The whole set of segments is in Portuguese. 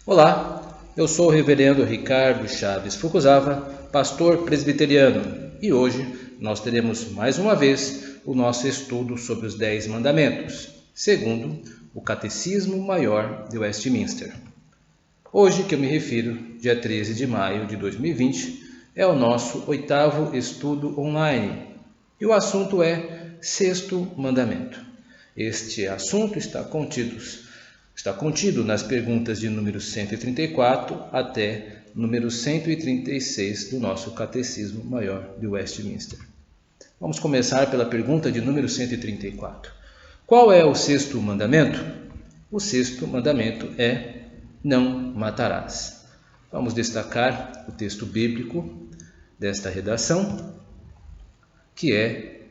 Olá, eu sou o reverendo Ricardo Chaves Fukuzawa, pastor presbiteriano, e hoje nós teremos mais uma vez o nosso estudo sobre os 10 mandamentos, segundo o Catecismo Maior de Westminster. Hoje que eu me refiro, dia 13 de maio de 2020, é o nosso 8º estudo online, e o assunto é Sexto Mandamento. Este assunto está contido nas perguntas de número 134 até número 136 do nosso Catecismo Maior de Westminster. Vamos começar pela pergunta de número 134. Qual é o sexto mandamento? O sexto mandamento é: não matarás. Vamos destacar o texto bíblico desta redação, que é: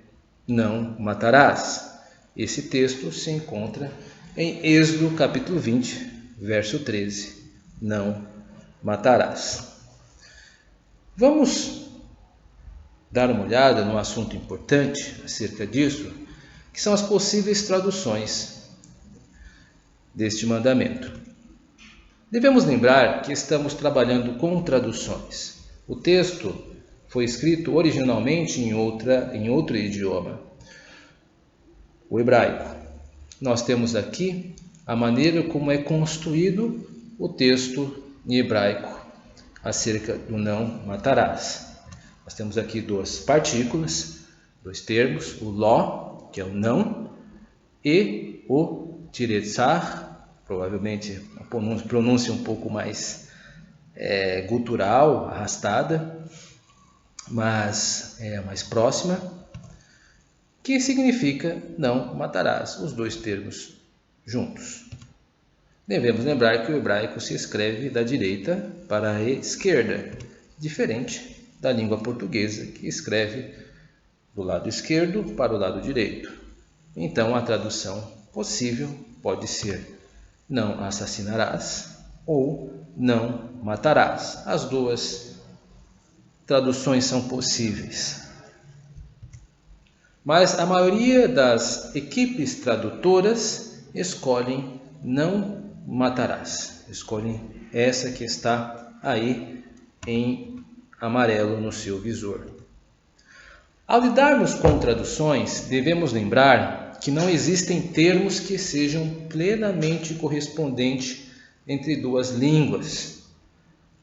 não matarás. Esse texto se encontra em Êxodo capítulo 20, verso 13. Não matarás. Vamos dar uma olhada num assunto importante acerca disso, que são as possíveis traduções deste mandamento. Devemos lembrar que estamos trabalhando com traduções. O texto foi escrito originalmente em outro idioma, o hebraico. Nós temos aqui a maneira como é construído o texto em hebraico acerca do não matarás. Nós temos aqui duas partículas, dois termos, o ló, que é o não, e o tiretzar, provavelmente uma pronúncia um pouco mais gutural, arrastada, mas é a mais próxima, que significa não matarás, os dois termos juntos. Devemos lembrar que o hebraico se escreve da direita para a esquerda, diferente da língua portuguesa, que escreve do lado esquerdo para o lado direito. Então, a tradução possível pode ser: não assassinarás ou não matarás. As duas traduções são possíveis. Mas a maioria das equipes tradutoras escolhem não matarás. Escolhem essa que está aí em amarelo no seu visor. Ao lidarmos com traduções, devemos lembrar que não existem termos que sejam plenamente correspondentes entre duas línguas.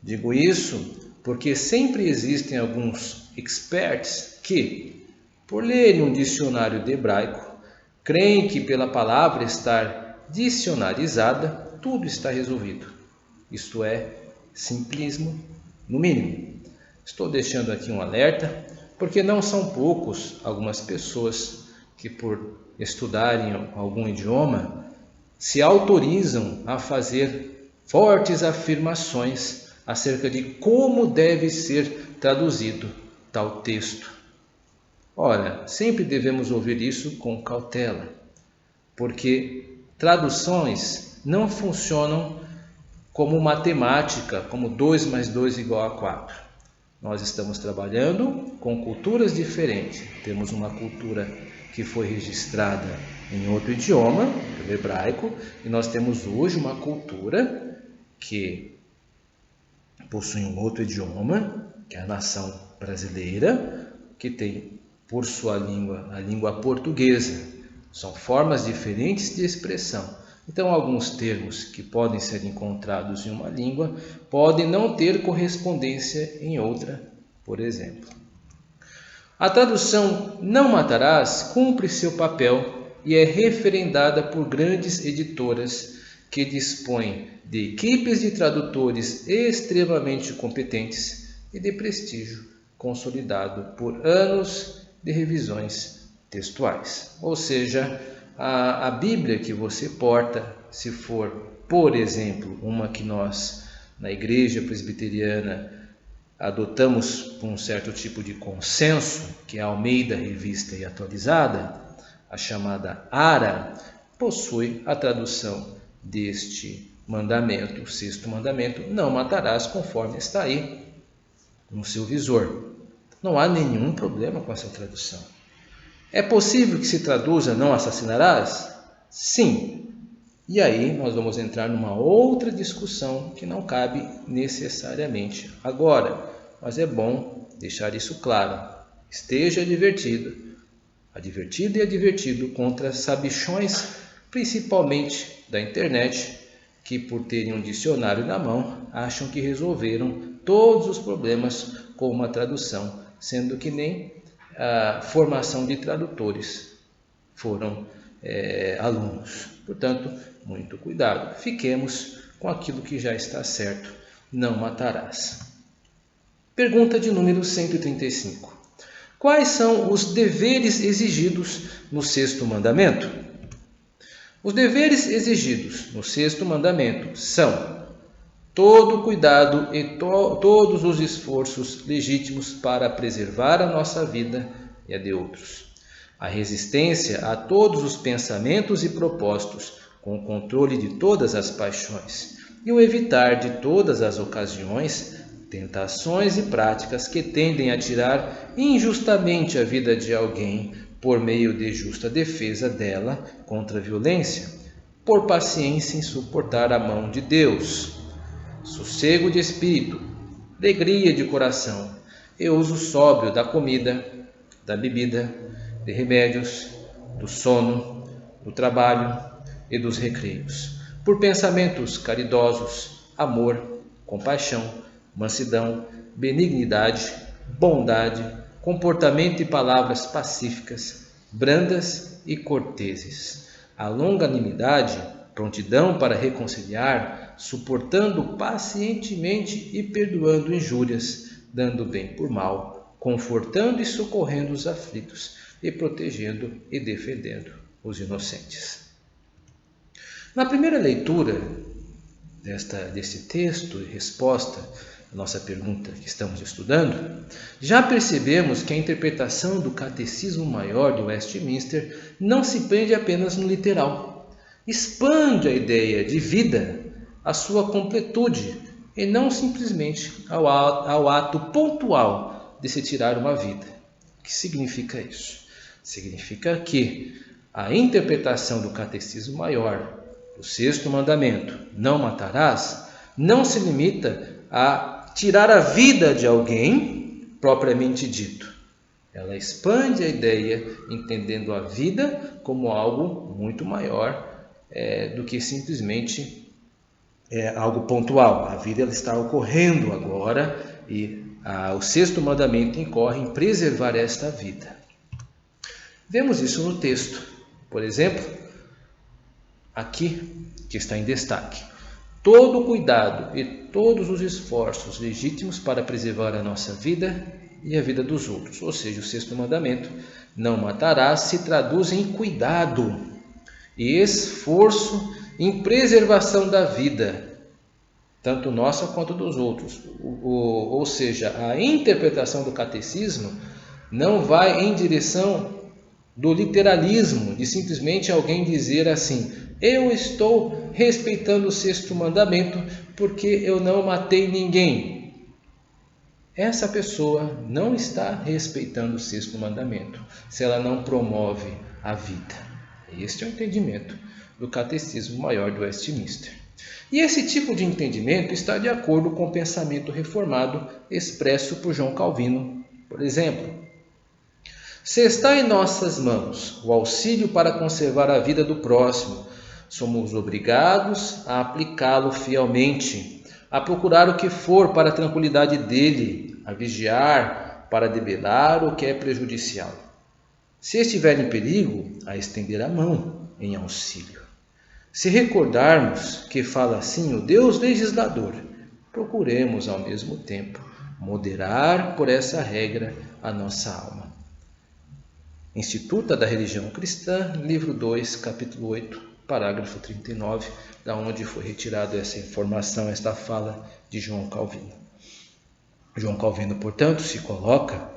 Digo isso porque sempre existem alguns experts que, por lerem um dicionário de hebraico, creem que pela palavra estar dicionarizada, tudo está resolvido. Isto é simplismo, no mínimo. Estou deixando aqui um alerta, porque não são poucos algumas pessoas que, por estudarem algum idioma, se autorizam a fazer fortes afirmações acerca de como deve ser traduzido tal texto. Ora, sempre devemos ouvir isso com cautela, porque traduções não funcionam como matemática, como 2 mais 2 igual a 4. Nós estamos trabalhando com culturas diferentes. Temos uma cultura que foi registrada em outro idioma, o hebraico, e nós temos hoje uma cultura que possui um outro idioma, que é a nação brasileira, que tem por sua língua a língua portuguesa. São formas diferentes de expressão. Então, alguns termos que podem ser encontrados em uma língua podem não ter correspondência em outra, por exemplo. A tradução não matarás cumpre seu papel e é referendada por grandes editoras que dispõem de equipes de tradutores extremamente competentes e de prestígio consolidado por anos de revisões textuais. Ou seja, a Bíblia que você porta, se for, por exemplo, uma que nós, na Igreja Presbiteriana, adotamos por um certo tipo de consenso, que é a Almeida Revista e Atualizada, a chamada ARA, possui a tradução deste mandamento, o sexto mandamento: não matarás, conforme está aí no seu visor. Não há nenhum problema com essa tradução. É possível que se traduza não assassinarás? Sim. E aí nós vamos entrar numa outra discussão que não cabe necessariamente agora, mas é bom deixar isso claro. Esteja advertido e advertido contra sabichões, principalmente da internet, que por terem um dicionário na mão, acham que resolveram todos os problemas com uma tradução, sendo que nem a formação de tradutores foram alunos. Portanto, muito cuidado. Fiquemos com aquilo que já está certo. Não matarás. Pergunta de número 135. Quais são os deveres exigidos no sexto mandamento? Os deveres exigidos no sexto mandamento são todo cuidado e todos os esforços legítimos para preservar a nossa vida e a de outros. A resistência a todos os pensamentos e propósitos, com o controle de todas as paixões, e o evitar de todas as ocasiões, tentações e práticas que tendem a tirar injustamente a vida de alguém por meio de justa defesa dela contra a violência, por paciência em suportar a mão de Deus. Sossego de espírito, alegria de coração e uso sóbrio da comida, da bebida, de remédios, do sono, do trabalho e dos recreios, por pensamentos caridosos, amor, compaixão, mansidão, benignidade, bondade, comportamento e palavras pacíficas, brandas e corteses, a longanimidade, prontidão para reconciliar, suportando pacientemente e perdoando injúrias, dando bem por mal, confortando e socorrendo os aflitos, e protegendo e defendendo os inocentes. Na primeira leitura desse texto e resposta à nossa pergunta que estamos estudando, já percebemos que a interpretação do Catecismo Maior de Westminster não se prende apenas no literal. Expande a ideia de vida à sua completude e não simplesmente ao ato pontual de se tirar uma vida. O que significa isso? Significa que a interpretação do Catecismo Maior do sexto mandamento, não matarás, não se limita a tirar a vida de alguém propriamente dito. Ela expande a ideia, entendendo a vida como algo muito maior do que simplesmente algo pontual. A vida ela está ocorrendo agora e o sexto mandamento incorre em preservar esta vida. Vemos isso no texto. Por exemplo, aqui que está em destaque. Todo cuidado e todos os esforços legítimos para preservar a nossa vida e a vida dos outros. Ou seja, o sexto mandamento, não matarás, se traduz em cuidado e esforço em preservação da vida, tanto nossa quanto dos outros. Ou seja, a interpretação do catecismo não vai em direção do literalismo, de simplesmente alguém dizer assim: eu estou respeitando o sexto mandamento porque eu não matei ninguém. Essa pessoa não está respeitando o sexto mandamento se ela não promove a vida. Este é o entendimento do Catecismo Maior de Westminster. E esse tipo de entendimento está de acordo com o pensamento reformado expresso por João Calvino. Por exemplo, se está em nossas mãos o auxílio para conservar a vida do próximo, somos obrigados a aplicá-lo fielmente, a procurar o que for para a tranquilidade dele, a vigiar para debelar o que é prejudicial. Se estiver em perigo, a estender a mão em auxílio. Se recordarmos que fala assim o Deus legislador, procuremos ao mesmo tempo moderar por essa regra a nossa alma. Instituta da Religião Cristã, livro 2, capítulo 8, parágrafo 39, da onde foi retirada essa informação, esta fala de João Calvino. João Calvino, portanto, se coloca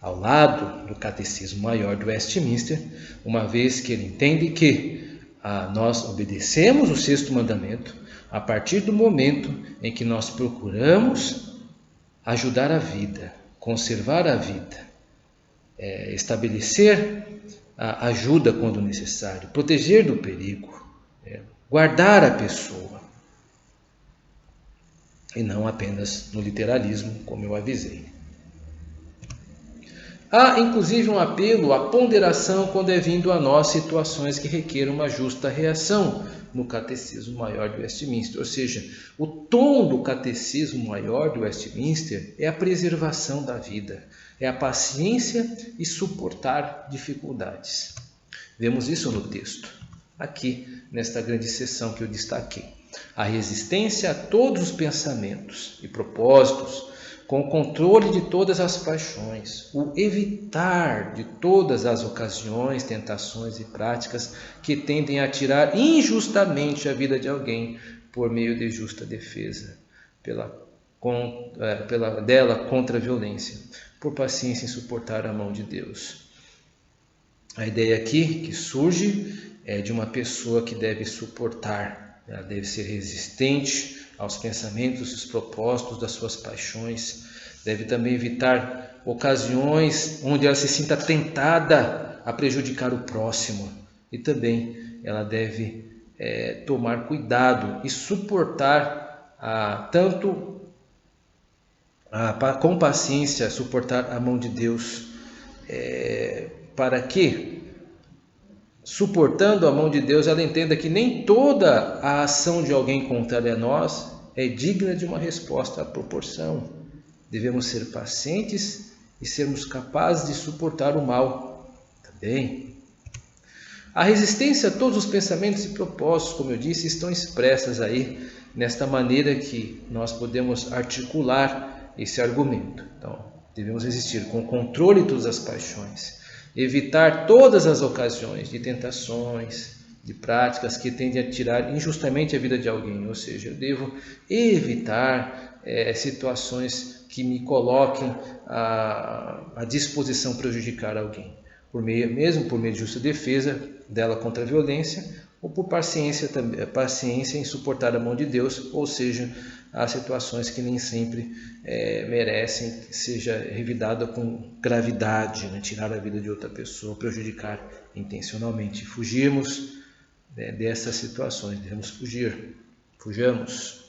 ao lado do Catecismo Maior de Westminster, uma vez que ele entende que nós obedecemos o sexto mandamento a partir do momento em que nós procuramos ajudar a vida, conservar a vida, estabelecer a ajuda quando necessário, proteger do perigo, guardar a pessoa. E não apenas no literalismo, como eu avisei. Há, inclusive, um apelo à ponderação quando é vindo a nós situações que requerem uma justa reação no Catecismo Maior de Westminster. Ou seja, o tom do Catecismo Maior de Westminster é a preservação da vida, é a paciência e suportar dificuldades. Vemos isso no texto, aqui nesta grande seção que eu destaquei. A resistência a todos os pensamentos e propósitos, com o controle de todas as paixões, o evitar de todas as ocasiões, tentações e práticas que tendem a tirar injustamente a vida de alguém por meio de justa defesa dela contra a violência, por paciência em suportar a mão de Deus. A ideia aqui que surge é de uma pessoa que deve suportar, ela deve ser resistente aos pensamentos e os propósitos das suas paixões, deve também evitar ocasiões onde ela se sinta tentada a prejudicar o próximo, e também ela deve tomar cuidado e suportar com paciência, suportar a mão de Deus, para que, suportando a mão de Deus, ela entenda que nem toda a ação de alguém contrária a nós é digna de uma resposta à proporção. Devemos ser pacientes e sermos capazes de suportar o mal também. A resistência a todos os pensamentos e propósitos, como eu disse, estão expressas aí nesta maneira que nós podemos articular esse argumento. Então, devemos resistir com controle de todas as paixões, evitar todas as ocasiões de tentações, de práticas que tendem a tirar injustamente a vida de alguém. Ou seja, eu devo evitar situações que me coloquem à disposição de prejudicar alguém, mesmo por meio de justa defesa dela contra a violência, ou por paciência em suportar a mão de Deus, ou seja, há situações que nem sempre merecem que seja revidada com gravidade, né? Tirar a vida de outra pessoa, prejudicar intencionalmente. Fugirmos dessas situações, devemos fujamos.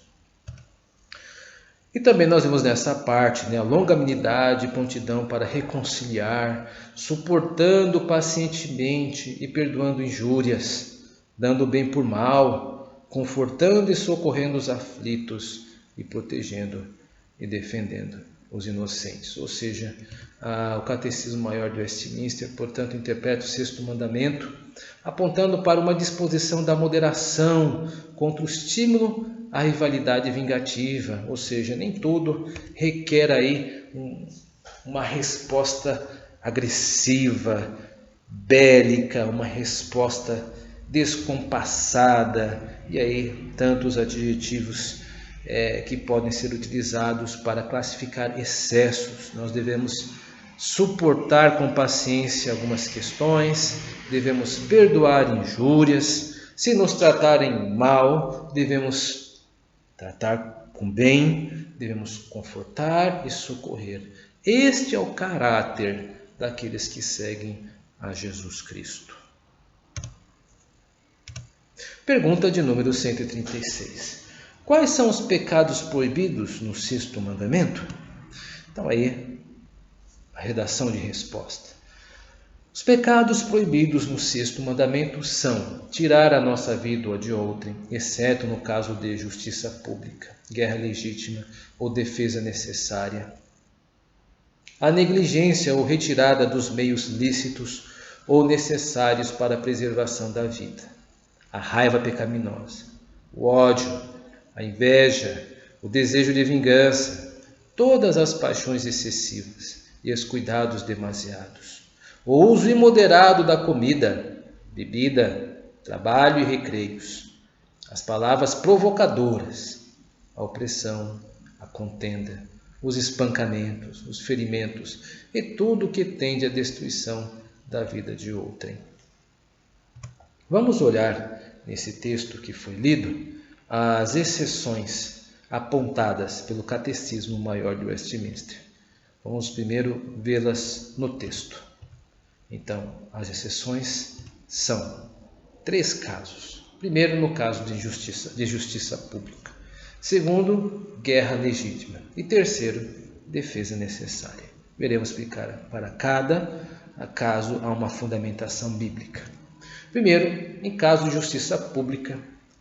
E também nós vemos nessa parte, né, a longanimidade e prontidão para reconciliar, suportando pacientemente e perdoando injúrias, dando bem por mal, confortando e socorrendo os aflitos e protegendo e defendendo os inocentes. Ou seja, o Catecismo Maior de Westminster, portanto, interpreta o sexto mandamento, apontando para uma disposição da moderação contra o estímulo à rivalidade vingativa, ou seja, nem tudo requer aí uma resposta agressiva, bélica, uma resposta descompassada, e aí tantos adjetivos que podem ser utilizados para classificar excessos. Nós devemos suportar com paciência algumas questões, devemos perdoar injúrias, se nos tratarem mal, devemos tratar com bem, devemos confortar e socorrer. Este é o caráter daqueles que seguem a Jesus Cristo. Pergunta de número 136. Quais são os pecados proibidos no sexto mandamento? Então aí, a redação de resposta. Os pecados proibidos no sexto mandamento são tirar a nossa vida ou a de outrem, exceto no caso de justiça pública, guerra legítima ou defesa necessária. A negligência ou retirada dos meios lícitos ou necessários para a preservação da vida. A raiva pecaminosa, o ódio, a inveja, o desejo de vingança, todas as paixões excessivas e os cuidados demasiados. O uso imoderado da comida, bebida, trabalho e recreios. As palavras provocadoras, a opressão, a contenda, os espancamentos, os ferimentos e tudo que tende à destruição da vida de outrem. Vamos olhar nesse texto que foi lido as exceções apontadas pelo Catecismo Maior de Westminster. Vamos primeiro vê-las no texto. Então, as exceções são 3 casos. Primeiro, no caso de justiça pública. Segundo, guerra legítima. E terceiro, defesa necessária. Veremos explicar para cada caso há uma fundamentação bíblica. Primeiro, em caso de justiça pública,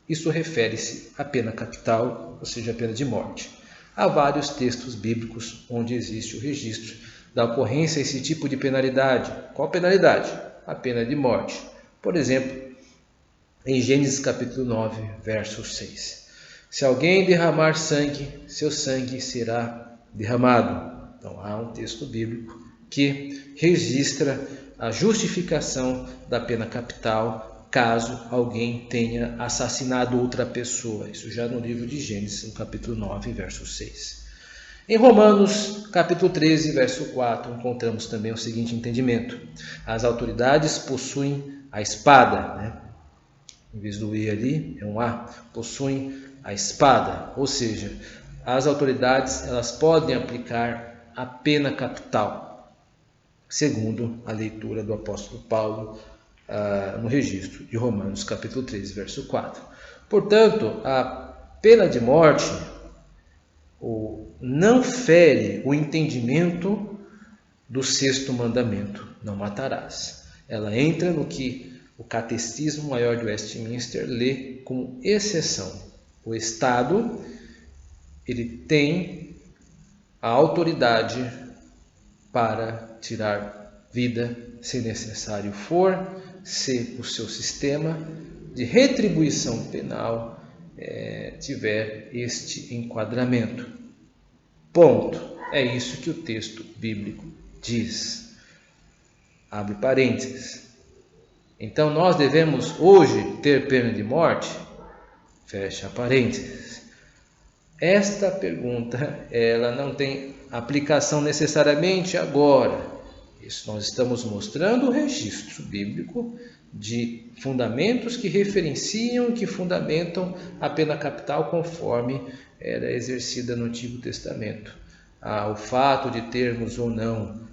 isso refere-se à pena capital, ou seja, a pena de morte. Há vários textos bíblicos onde existe o registro da ocorrência desse tipo de penalidade. Qual penalidade? A pena de morte. Por exemplo, em Gênesis capítulo 9, verso 6. Se alguém derramar sangue, seu sangue será derramado. Então há um texto bíblico que registra a justificação da pena capital caso alguém tenha assassinado outra pessoa. Isso já no livro de Gênesis, no capítulo 9, verso 6. Em Romanos, capítulo 13, verso 4, encontramos também o seguinte entendimento. As autoridades possuem a espada, né? Em vez do E ali, é um A, possuem a espada. Ou seja, as autoridades elas podem aplicar a pena capital, segundo a leitura do apóstolo Paulo no registro de Romanos, capítulo 13, verso 4. Portanto, a pena de morte não fere o entendimento do sexto mandamento, não matarás. Ela entra no que o Catecismo Maior de Westminster lê como exceção. O Estado ele tem a autoridade para tirar vida, se necessário for, se o seu sistema de retribuição penal tiver este enquadramento. Ponto. É isso que o texto bíblico diz. Abre parênteses. Então nós devemos hoje ter pena de morte? Fecha parênteses. Esta pergunta ela não tem aplicação necessariamente agora. Isso nós estamos mostrando o registro bíblico de fundamentos que referenciam, que fundamentam a pena capital conforme era exercida no Antigo Testamento. O fato de termos ou não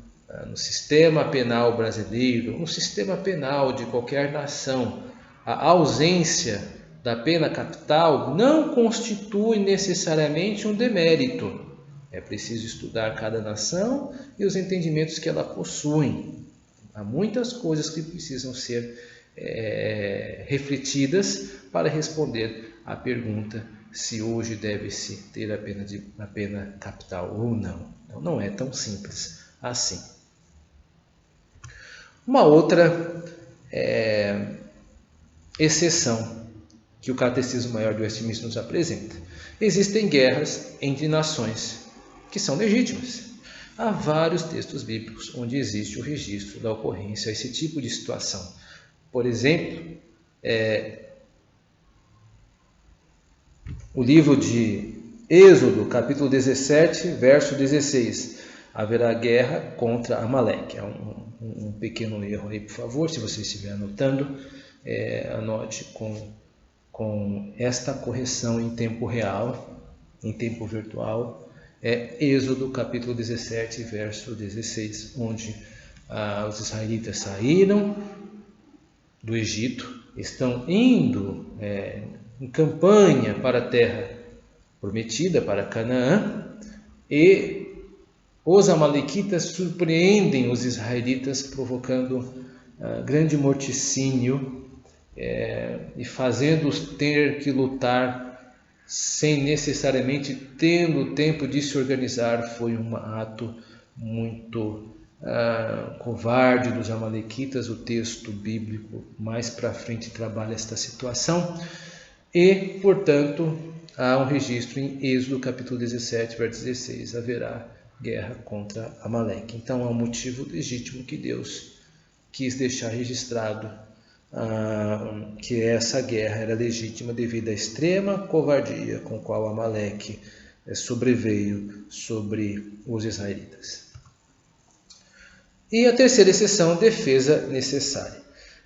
no sistema penal brasileiro, no sistema penal de qualquer nação, a ausência da pena capital não constitui necessariamente um demérito. É preciso estudar cada nação e os entendimentos que ela possui. Há muitas coisas que precisam ser refletidas para responder à pergunta se hoje deve-se ter a pena capital ou não. Então, não é tão simples assim. Uma outra exceção que o Catecismo Maior de Westminster nos apresenta. Existem guerras entre nações que são legítimas. Há vários textos bíblicos onde existe o registro da ocorrência desse tipo de situação. Por exemplo, o livro de Êxodo, capítulo 17, verso 16. Haverá guerra contra Amaleque. É um pequeno erro aí, por favor, se você estiver anotando, anote com esta correção em tempo real, em tempo virtual. Êxodo capítulo 17, verso 16, onde os israelitas saíram do Egito, estão indo em campanha para a terra prometida, para Canaã, e os amalequitas surpreendem os israelitas, provocando grande morticínio e fazendo-os ter que lutar sem necessariamente tendo tempo de se organizar. Foi um ato muito covarde dos amalequitas. O texto bíblico mais para frente trabalha esta situação e, portanto, há um registro em Êxodo capítulo 17, verso 16, haverá guerra contra Amaleque. Então, é um motivo legítimo que Deus quis deixar registrado que essa guerra era legítima devido à extrema covardia com qual Amaleque sobreveio sobre os israelitas. E a terceira exceção, defesa necessária.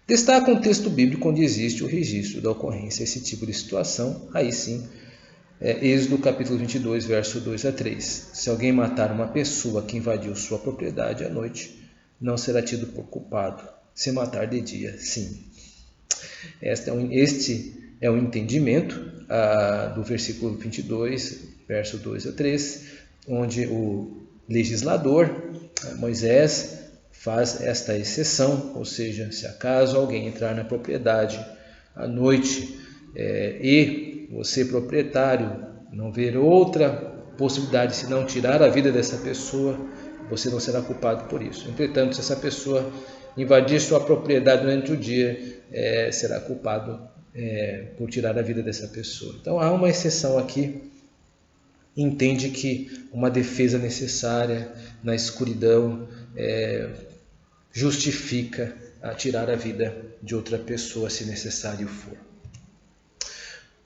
Destaca um texto bíblico onde existe o registro da ocorrência desse tipo de situação, aí sim, Êxodo capítulo 22, verso 2 a 3. Se alguém matar uma pessoa que invadiu sua propriedade à noite, não será tido por culpado. Se matar de dia, sim. Este é o entendimento do versículo 22, verso 2 a 3, onde o legislador, Moisés, faz esta exceção, ou seja, se acaso alguém entrar na propriedade à noite e você, proprietário, não ver outra possibilidade senão tirar a vida dessa pessoa, você não será culpado por isso. Entretanto, se essa pessoa invadir sua propriedade durante o dia, será culpado por tirar a vida dessa pessoa. Então há uma exceção aqui. Entende que uma defesa necessária na escuridão justifica a tirar a vida de outra pessoa, se necessário for.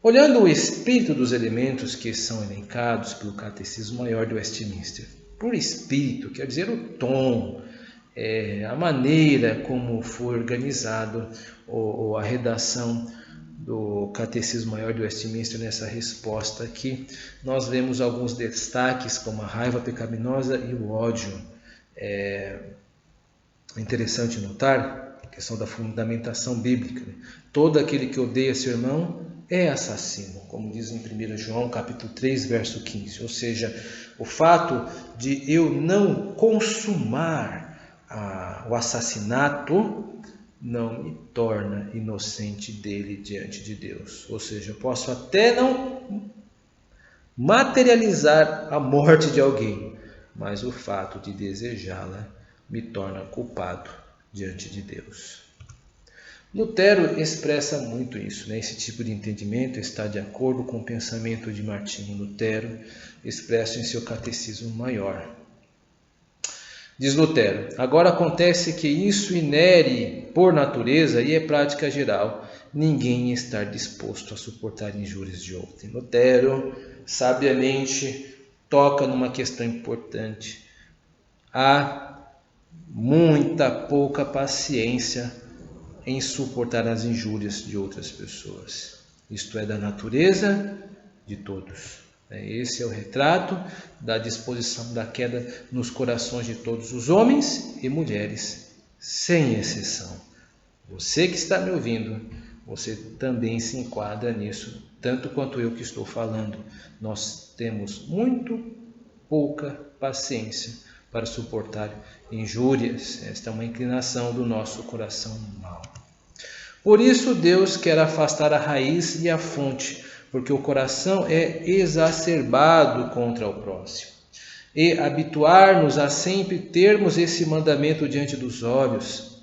Olhando o espírito dos elementos que são elencados pelo Catecismo Maior de Westminster, por espírito quer dizer o tom, a maneira como foi organizado ou a redação do Catecismo Maior de Westminster nessa resposta aqui, nós vemos alguns destaques como a raiva pecaminosa e o ódio. É interessante notar a questão da fundamentação bíblica. Todo aquele que odeia seu irmão é assassino, como diz em 1 João capítulo 3, verso 15. Ou seja, o fato de eu não consumar o assassinato não me torna inocente dele diante de Deus. Ou seja, eu posso até não materializar a morte de alguém, mas o fato de desejá-la me torna culpado diante de Deus. Lutero expressa muito isso, Esse tipo de entendimento está de acordo com o pensamento de Martinho Lutero, expresso em seu Catecismo Maior. Diz Lutero: agora acontece que isso inere por natureza e é prática geral, ninguém estar disposto a suportar injúrias de outrem. Lutero sabiamente toca numa questão importante. Há muita pouca paciência em suportar as injúrias de outras pessoas. Isto é da natureza de todos. Esse é o retrato da disposição da queda nos corações de todos os homens e mulheres, sem exceção. Você que está me ouvindo, você também se enquadra nisso, tanto quanto eu que estou falando. Nós temos muito pouca paciência para suportar injúrias. Esta é uma inclinação do nosso coração mau. Por isso Deus quer afastar a raiz e a fonte, porque o coração é exacerbado contra o próximo. E habituar-nos a sempre termos esse mandamento diante dos olhos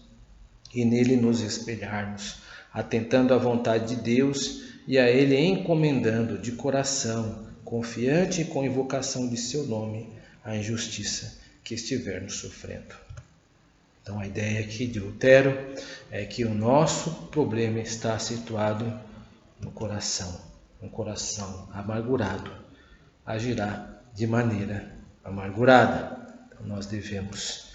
e nele nos espelharmos, atentando à vontade de Deus e a Ele encomendando de coração, confiante e com invocação de seu nome, a injustiça que estivermos sofrendo. Então a ideia aqui de Lutero é que o nosso problema está situado no coração. Um coração amargurado agirá de maneira amargurada. Então nós devemos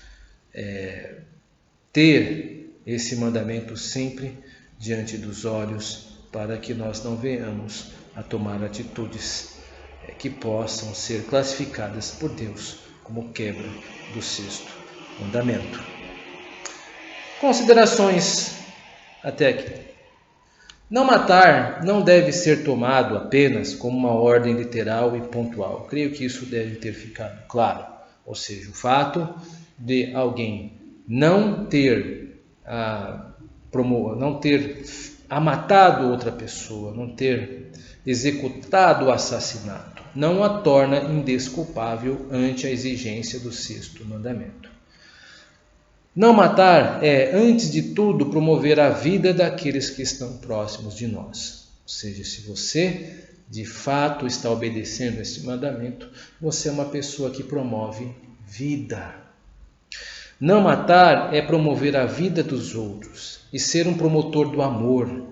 ter esse mandamento sempre diante dos olhos, para que nós não venhamos a tomar atitudes que possam ser classificadas por Deus como quebra do 6º mandamento. Considerações até aqui. Não matar não deve ser tomado apenas como uma ordem literal e pontual. Creio que isso deve ter ficado claro. Ou seja, o fato de alguém não ter matado outra pessoa, não ter executado o assassinato, não a torna indesculpável ante a exigência do 6º mandamento. Não matar é, antes de tudo, promover a vida daqueles que estão próximos de nós. Ou seja, se você de fato está obedecendo esse mandamento, você é uma pessoa que promove vida. Não matar é promover a vida dos outros e ser um promotor do amor,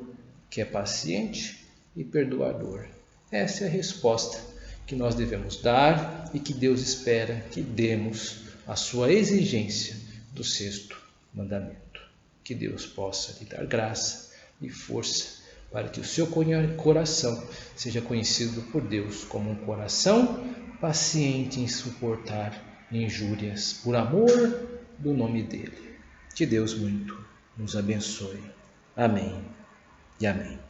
que é paciente e perdoador. Essa é a resposta que nós devemos dar e que Deus espera que demos à sua exigência do 6º mandamento. Que Deus possa lhe dar graça e força para que o seu coração seja conhecido por Deus como um coração paciente em suportar injúrias por amor do nome dele. Que Deus muito nos abençoe. Amém e amém.